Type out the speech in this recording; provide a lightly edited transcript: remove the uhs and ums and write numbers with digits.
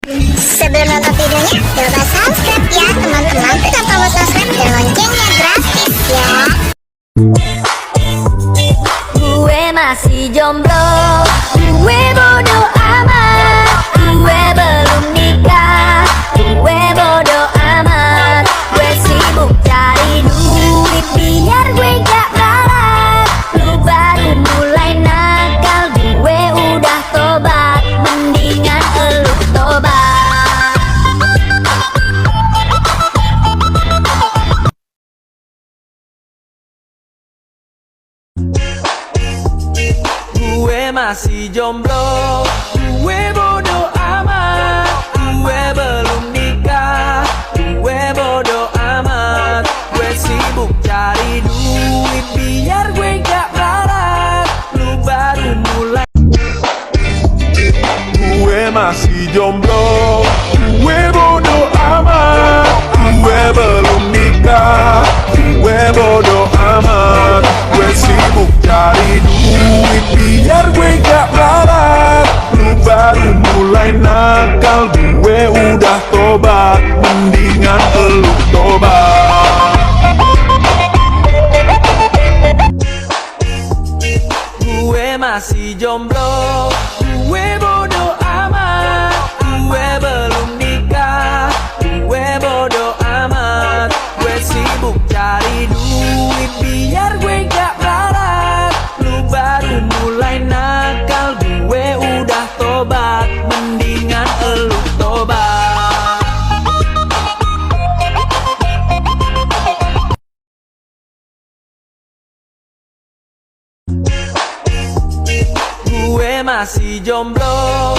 Sebelum nonton videonya, coba subscribe ya teman-teman. Tekan tombol subscribe dan loncengnya gratis ya. Gue masih jomblo, gue bodo amat, gue belum nikah, gue bodo amat, gue sibuk cari duit biar gue gak larat. Lu baru mulai nakal, gue udah tobat, mendingan elu tobat. Gue masih jomblo, gue bodo amat, gue belum nikah, gue bodo amat, gue sibuk cari duit biar gue gak larat. Lu baru mulai. Gue masih jomblo, gue bodo amat, gue belum nikah, gue bodo amat, gue sibuk cari duit biar gue gak larat. Lu baru mulai nakal, gue udah tobat, mendingan elu tobat. Gue masih jomblo, gue bodo amat, gue belum nikah, gue bodo amat, gue sibuk cari duit biar gue gak larat. Lu baru mulai nakal, gue udah tobat, mendingan elu tobat. Gue masih jomblo,